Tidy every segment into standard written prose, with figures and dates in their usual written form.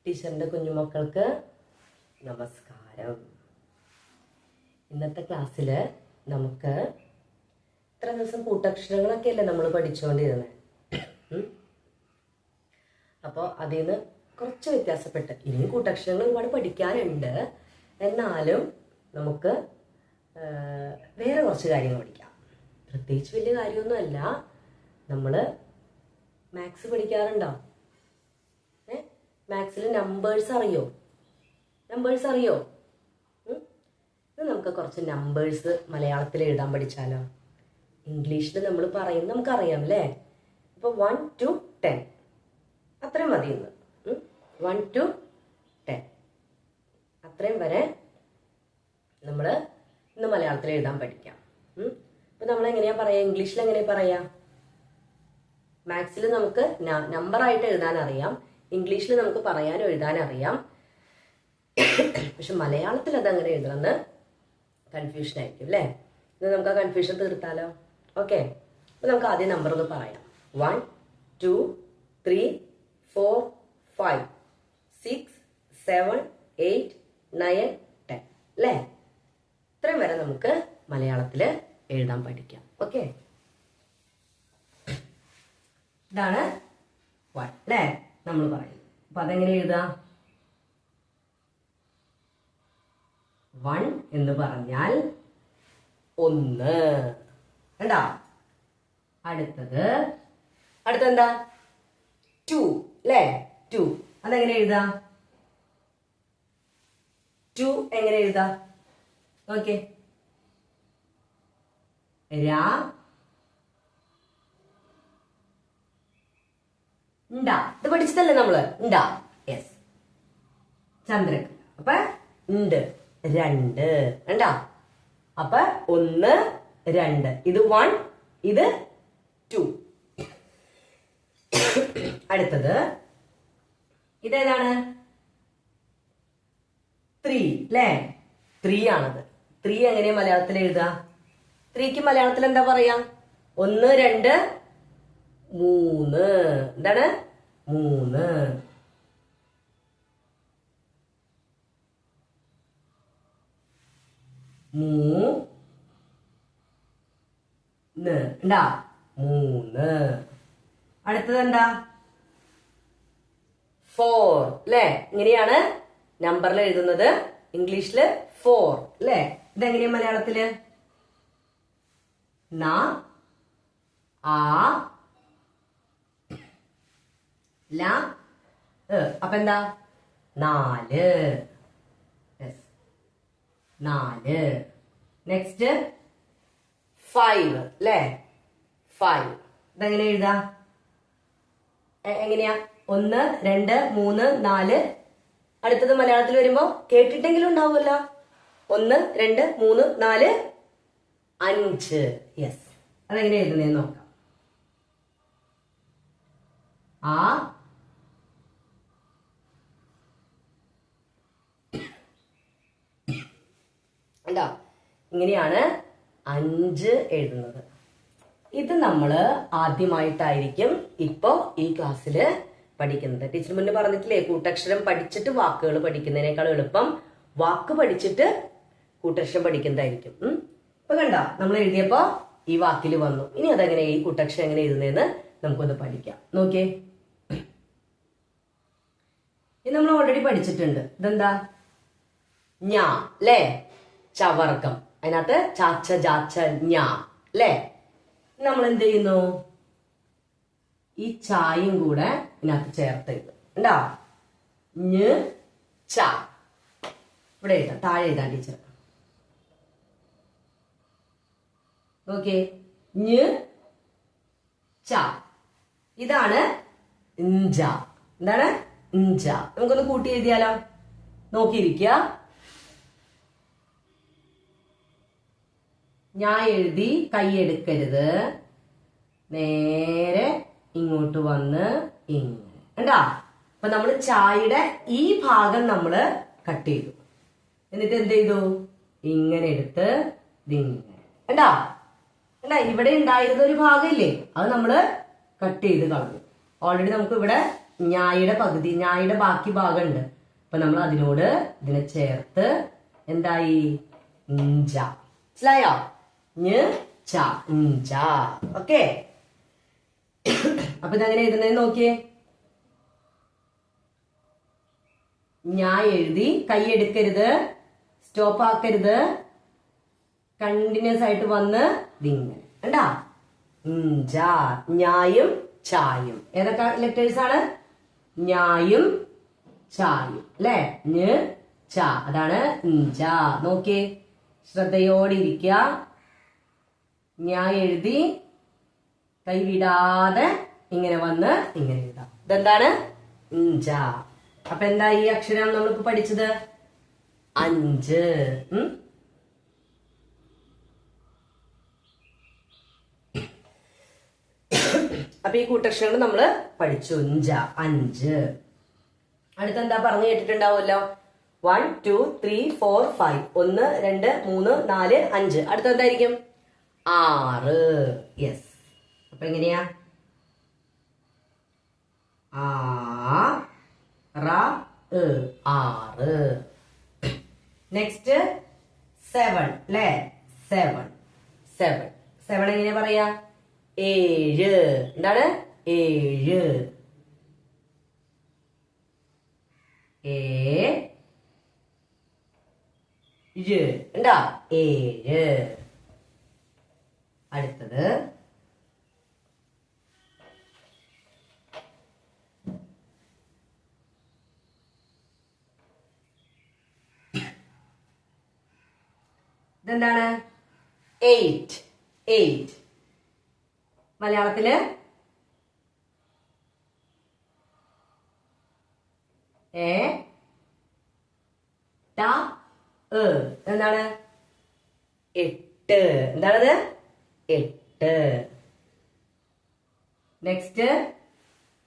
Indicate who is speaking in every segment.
Speaker 1: ടീച്ചറിൻ്റെ കുഞ്ഞുമക്കൾക്ക് നമസ്കാരം. ഇന്നത്തെ ക്ലാസ്സിൽ നമുക്ക് ഇത്ര ദിവസം കൂട്ടക്ഷരങ്ങളൊക്കെ അല്ലേ നമ്മൾ പഠിച്ചുകൊണ്ടിരുന്നത്. അപ്പോൾ അതിൽ നിന്ന് കുറച്ച് വ്യത്യാസപ്പെട്ട് ഇനിയും കൂട്ടക്ഷരങ്ങൾ ഒരുപാട് പഠിക്കാനുണ്ട്. എന്നാലും നമുക്ക് വേറെ കുറച്ച് കാര്യങ്ങൾ പഠിക്കാം. പ്രത്യേകിച്ച് വലിയ കാര്യമൊന്നുമല്ല. നമ്മൾ മാത്സ് പഠിക്കാറുണ്ടോ? മാത്സിൽ നമ്പേഴ്സ് അറിയോ? ഇത് നമുക്ക് കുറച്ച് നമ്പേഴ്സ് മലയാളത്തിൽ എഴുതാൻ പഠിച്ചാലോ? ഇംഗ്ലീഷിൽ നമ്മൾ പറയും, നമുക്കറിയാം അല്ലേ? ഇപ്പോൾ 1 to 10 അത്രയും മതി. ഇന്ന് 1 to 10 അത്രയും വരെ നമ്മൾ ഇന്ന് മലയാളത്തിൽ എഴുതാൻ പഠിക്കാം. ഇപ്പം നമ്മൾ എങ്ങനെയാ പറയുക? ഇംഗ്ലീഷിൽ എങ്ങനെയാ പറയാ? മാത്സിൽ നമുക്ക് നമ്പറായിട്ട് എഴുതാൻ അറിയാം, ഇംഗ്ലീഷിൽ നമുക്ക് പറയാനും എഴുതാനും അറിയാം. പക്ഷെ മലയാളത്തിൽ അതങ്ങനെ എഴുതണമെന്ന് കൺഫ്യൂഷൻ ആയിരിക്കും അല്ലേ? ഇത് നമുക്ക് ആ കൺഫ്യൂഷൻ തീർത്താലോ? ഓക്കെ, അപ്പോൾ നമുക്ക് ആദ്യം നമ്പർ ഒന്ന് പറയാം. 1 2 3 4 5 6 7 8 9 10 അല്ലേ? ഇത്രയും വരെ നമുക്ക് മലയാളത്തിൽ എഴുതാൻ പഠിക്കാം. ഓക്കെ, ഇതാണ് 1 അല്ലേ നമ്മൾ പറയുന്നത്. അപ്പൊ അതെങ്ങനെ എഴുതാം? 1 എന്ന് പറഞ്ഞാൽ 1. കണ്ടോ? അടുത്തെന്താ? 2 അല്ലേ? 2 അതെങ്ങനെ എഴുതാം? 2 എങ്ങനെ എഴുതാം? ഓക്കെ, ഇത് പഠിച്ചതല്ലേ നമ്മള്? യെസ്, ചന്ദ്രൻ. അപ്പൊ 2 കണ്ടാ? അപ്പൊ 1 2, ഇത് 1, ഇത് 2. അടുത്തത് ഇതേതാണ്? 3 അല്ലേ? 3 ആണത്. 3 എങ്ങനെയാ മലയാളത്തിൽ എഴുതാ? 3ക്ക് മലയാളത്തിൽ എന്താ പറയാ? 1 2 3. എന്താണ്? 3. ഉണ്ടാ? 3. അടുത്തത് എന്താ? 4 അല്ലേ? ഇങ്ങനെയാണ് നമ്പറിൽ എഴുതുന്നത്. ഇംഗ്ലീഷില് 4 അല്ലേ? ഇതെങ്ങനെയാ മലയാളത്തില്? അപ്പൊ എന്താ? 4. നെക്സ്റ്റ് 5 അല്ലേ? 5 ഇതെങ്ങനെ എഴുതാ? എങ്ങനെയാ? 1 2 3 4. അടുത്തത് മലയാളത്തിൽ വരുമ്പോ കേട്ടിട്ടെങ്കിലും ഉണ്ടാവുമല്ലോ. 1 2 3 4 5. യെസ്, അതെങ്ങനെ എഴുതുന്നേന്ന് നോക്കാം. എന്താ? ഇങ്ങനെയാണ് 5 എഴുതുന്നത്. ഇത് നമ്മള് ആദ്യമായിട്ടായിരിക്കും ഇപ്പോ ഈ ക്ലാസ്സില് പഠിക്കുന്നത്. ടീച്ചർ മുന്നേ പറഞ്ഞിട്ടില്ലേ, കൂട്ടക്ഷരം പഠിച്ചിട്ട് വാക്കുകൾ പഠിക്കുന്നതിനേക്കാൾ എളുപ്പം വാക്ക് പഠിച്ചിട്ട് കൂട്ടക്ഷരം പഠിക്കുന്നതായിരിക്കും. ഇപ്പൊ കണ്ട, നമ്മൾ എഴുതിയപ്പോ ഈ വാക്കിൽ വന്നു. ഇനി അതെങ്ങനെ, ഈ കൂട്ടക്ഷരം എങ്ങനെ എഴുതുന്നതെന്ന് നമുക്കൊന്ന് പഠിക്കാം. നോക്കിയേ, ഇത് നമ്മൾ ഓൾറെഡി പഠിച്ചിട്ടുണ്ട്. ഇതെന്താ? ഞാ അല്ലേ? ചവർഗം. അതിനകത്ത് ചാച്ച ജാച്ച ഞാ അല്ലേ? നമ്മൾ എന്ത് ചെയ്യുന്നു? ഈ ചായയും കൂടെ ഇതിനകത്ത് ചേർത്ത് എഴുതും. ഉണ്ടാ? ച ഇവിടെ എഴുതാം, താഴെ എഴുതാം ടീച്ചർ. ഓക്കെ, ച. ഇതാണ് ഇഞ്ച. എന്താണ്? ഇഞ്ച. നമുക്കൊന്ന് കൂട്ടി എഴുതിയാലോ? നോക്കിയിരിക്കുക. ഞാൻ എഴുതി, കൈ എടുക്കരുത്, നേരെ ഇങ്ങോട്ട് വന്ന് ഇങ്ങനെ. കണ്ടാ? അപ്പൊ നമ്മൾ ചായയുടെ ഈ ഭാഗം നമ്മള് കട്ട് ചെയ്തു. എന്നിട്ട് എന്ത് ചെയ്തു? ഇങ്ങനെ എടുത്ത് ഇതിങ്ങനെ. കണ്ടാ? ഇവിടെ ഉണ്ടായിരുന്ന ഒരു ഭാഗമില്ലേ, അത് നമ്മള് കട്ട് ചെയ്ത് കളഞ്ഞു. ഓൾറെഡി നമുക്ക് ഇവിടെ ഞായുടെ പകുതി, ഞായുടെ ബാക്കി ഭാഗമുണ്ട്. അപ്പൊ നമ്മൾ അതിനോട് ഇതിനെ ചേർത്ത് എന്തായി? ഞ്ച. മനസ്സിലായോ? ഞ്ച. ഓക്കെ. അപ്പൊ ഇതെങ്ങനെ എഴുതുന്നതെന്ന് നോക്കിയേ. ഞാൻ എഴുതി, കൈ എടുക്കരുത്, സ്റ്റോപ്പ് ആക്കരുത്, കണ്ടിന്യൂസ് ആയിട്ട് വന്ന് ഇതിങ്ങനെ കണ്ടാ? ഞായും ചായും. ഏതൊക്കെ ലെറ്റേഴ്സ് ആണ്? ഞായും ചായും അല്ലെ? ച. അതാണ് ഞ്ച. നോക്കിയേ, ശ്രദ്ധയോടെ ഇരിക്കുക. ഞാൻ എഴുതി, കൈ വിടാതെ ഇങ്ങനെ വന്ന് ഇങ്ങനെ എഴുതാം. ഇതെന്താണ്? ഞ്ച. അപ്പൊ എന്താ ഈ അക്ഷരം നമ്മളിപ്പോ പഠിച്ചത്? 5. അപ്പൊ ഈ കൂട്ടക്ഷരങ്ങൾ നമ്മള് പഠിച്ചു. 5. അടുത്തെന്താ പറഞ്ഞു കേട്ടിട്ടുണ്ടാവുമല്ലോ? 1 2 3 4 5. 1 2 3 4 5. അടുത്തെന്തായിരിക്കും? 6. യെസ്. അപ്പൊ എങ്ങനെയാ? ആറ്. നെക്സ്റ്റ് 7 അല്ലേ? 7 എങ്ങനെയാ പറയാ? 7. എന്താണ്? 7. ഉണ്ടാ? 7. അടുത്തത് ഇതെന്താണ്? 8. മലയാളത്തില് എന്താണ്? 8. എന്താണത്? 8. നെക്സ്റ്റ്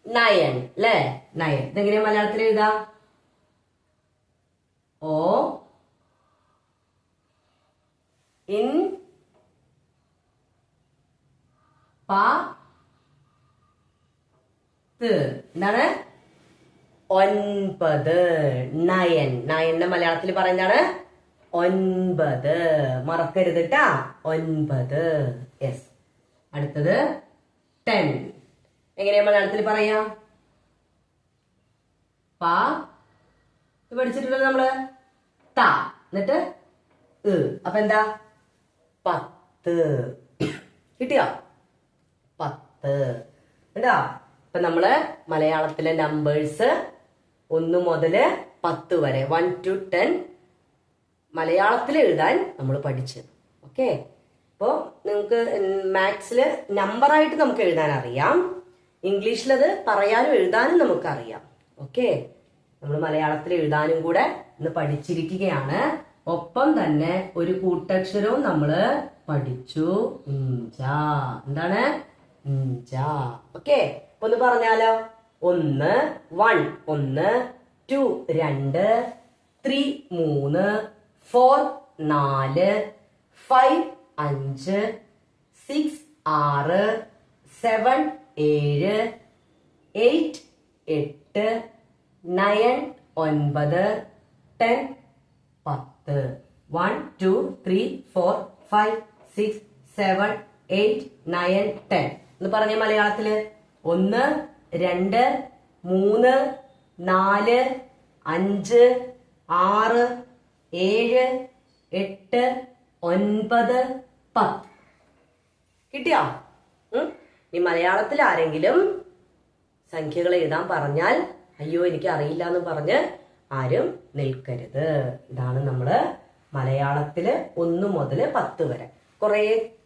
Speaker 1: 9 അല്ലേ? 9. ഇതെങ്ങനെയാ മലയാളത്തിൽ എഴുതാം? ഓ ഇൻ എന്താണ്? 9. 9 മലയാളത്തിൽ പറയുന്നതാണ് 9. മറക്കരുത് ട്ടാ. 9. യെസ്. അടുത്തത് 10. എങ്ങനെയാ മലയാളത്തിൽ പറയാ? പഠിച്ചിട്ടുണ്ടല്ലോ നമ്മള്. ത എന്നിട്ട് അപ്പൊ എന്താ? 10. കിട്ടിയോ? 10. എന്താ? ഇപ്പൊ നമ്മള് മലയാളത്തിലെ നമ്പേഴ്സ് 1 മുതൽ 10 വരെ 1 to 10 മലയാളത്തിൽ എഴുതാൻ നമ്മൾ പഠിച്ചു. ഓക്കെ. അപ്പോൾ നിങ്ങൾക്ക് മാത്സില് നമ്പറായിട്ട് നമുക്ക് എഴുതാൻ അറിയാം. ഇംഗ്ലീഷിലത് പറയാനും എഴുതാനും നമുക്കറിയാം. ഓക്കെ. നമ്മൾ മലയാളത്തിൽ എഴുതാനും കൂടെ ഇന്ന് പഠിച്ചിരിക്കുകയാണ്. ഒപ്പം തന്നെ ഒരു കൂട്ടക്ഷരവും നമ്മള് പഠിച്ചു. എന്താണ്? ഓക്കെ. ഒന്ന് പറഞ്ഞാലോ? 1 1 1 2 2 3 3 4 4 5 5 6 6 7 7 8 8 9 9 10 10. 1 2 3 4 5 6 7 8 9 10. എന്ന് പറഞ്ഞ മലയാളത്തില് 1 2 3 4 5 6 7 8 9 10. കിട്ടിയോ? ഈ മലയാളത്തിൽ ആരെങ്കിലും സംഖ്യകൾ എഴുതാൻ പറഞ്ഞാൽ അയ്യോ എനിക്ക് അറിയില്ല എന്ന് പറഞ്ഞ് ആരും നിൽക്കരുത്. ഇതാണ് നമ്മള് മലയാളത്തില് 1 മുതൽ 10 വരെ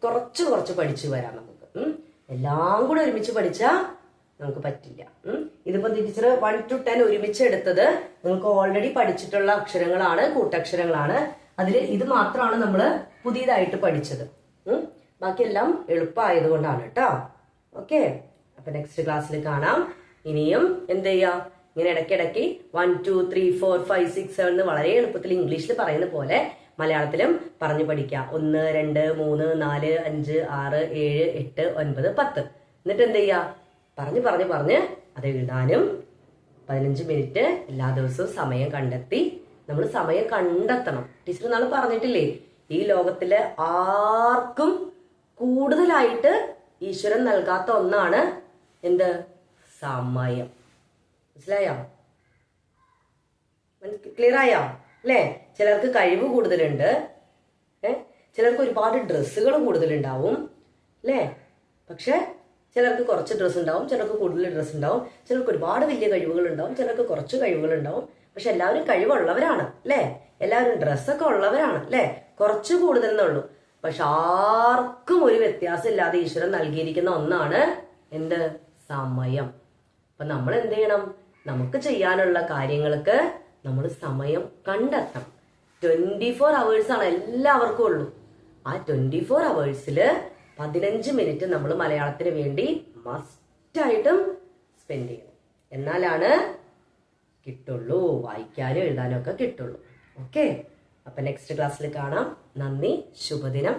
Speaker 1: കുറച്ച് പഠിച്ചു വരാം. നമുക്ക് എല്ലാം കൂടെ ഒരുമിച്ച് പഠിച്ചാ നമുക്ക് പറ്റില്ല. ഇതിപ്പോ ടീച്ചർ 1 to 10 ഒരുമിച്ച് എടുത്തത് നിങ്ങൾക്ക് ഓൾറെഡി പഠിച്ചിട്ടുള്ള അക്ഷരങ്ങളാണ്, കൂട്ടക്ഷരങ്ങളാണ്. അതില് ഇത് മാത്രമാണ് നമ്മൾ പുതിയതായിട്ട് പഠിച്ചത്. ബാക്കിയെല്ലാം എളുപ്പമായത് കൊണ്ടാണ് കേട്ടോ. ഓക്കെ. അപ്പൊ നെക്സ്റ്റ് ക്ലാസ്സിൽ കാണാം. ഇനിയും എന്ത് ചെയ്യാ, ഇങ്ങനെ ഇടയ്ക്കിടയ്ക്ക് 1 2 3 4 5 6 7 എന്ന് വളരെ എളുപ്പത്തിൽ ഇംഗ്ലീഷിൽ പറയുന്ന പോലെ മലയാളത്തിലും പറഞ്ഞു പഠിക്കാം. 1 2 3 4 5 6 7 8 9 10. എന്നിട്ട് എന്ത് ചെയ്യാ, പറഞ്ഞ് അത് എഴുതാനും 15 മിനിറ്റ് എല്ലാ ദിവസവും സമയം കണ്ടെത്തി നമ്മൾ സമയം കണ്ടെത്തണം. ടീച്ചർ നാളെ പറഞ്ഞിട്ടില്ലേ, ഈ ലോകത്തിലെ ആർക്കും കൂടുതലായിട്ട് ഈശ്വരൻ നൽകാത്ത ഒന്നാണ് എന്ത്? സമയം. മനസ്സിലായോ? ക്ലിയർ ആയോ? അല്ലേ? ചിലർക്ക് കഴിവ് കൂടുതലുണ്ട്, ചിലർക്ക് ഒരുപാട് ഡ്രസ്സുകൾ കൂടുതലുണ്ടാവും, അല്ലേ? പക്ഷെ ചിലർക്ക് കുറച്ച് ഡ്രസ്സ് ഉണ്ടാവും, ചിലർക്ക് കൂടുതൽ ഡ്രസ്സ് ഉണ്ടാവും, ചിലർക്ക് ഒരുപാട് വലിയ കഴിവുകൾ ഉണ്ടാവും, ചിലർക്ക് കുറച്ച് കഴിവുകൾ ഉണ്ടാവും. പക്ഷെ എല്ലാവരും കഴിവുള്ളവരാണ്, അല്ലേ? എല്ലാവരും ഡ്രസ്സൊക്കെ ഉള്ളവരാണ്, അല്ലേ? കുറച്ച് കൂടുതൽ എന്നുള്ളൂ. പക്ഷെ ആർക്കും ഒരു വ്യത്യാസം ഇല്ലാതെ ഈശ്വരൻ നൽകിയിരിക്കുന്ന ഒന്നാണ് എന്ത്? സമയം. അപ്പൊ നമ്മൾ എന്ത് ചെയ്യണം? നമുക്ക് ചെയ്യാനുള്ള കാര്യങ്ങൾക്ക് നമ്മൾ സമയം കണ്ടെത്തണം. 24 hours ആണ് എല്ലാവർക്കും ഉള്ളൂ. ആ 24 hours 15 മിനിറ്റ് നമ്മൾ മലയാളത്തിന് വേണ്ടി മസ്റ്റായിട്ടും സ്പെൻഡ് ചെയ്യണം. എന്നാലാണ് കിട്ടുള്ളൂ, വായിക്കാനും എഴുതാനും ഒക്കെ കിട്ടുള്ളൂ. ഓക്കെ, അപ്പൊ നെക്സ്റ്റ് ക്ലാസ്സിൽ കാണാം. നന്ദി, ശുഭദിനം.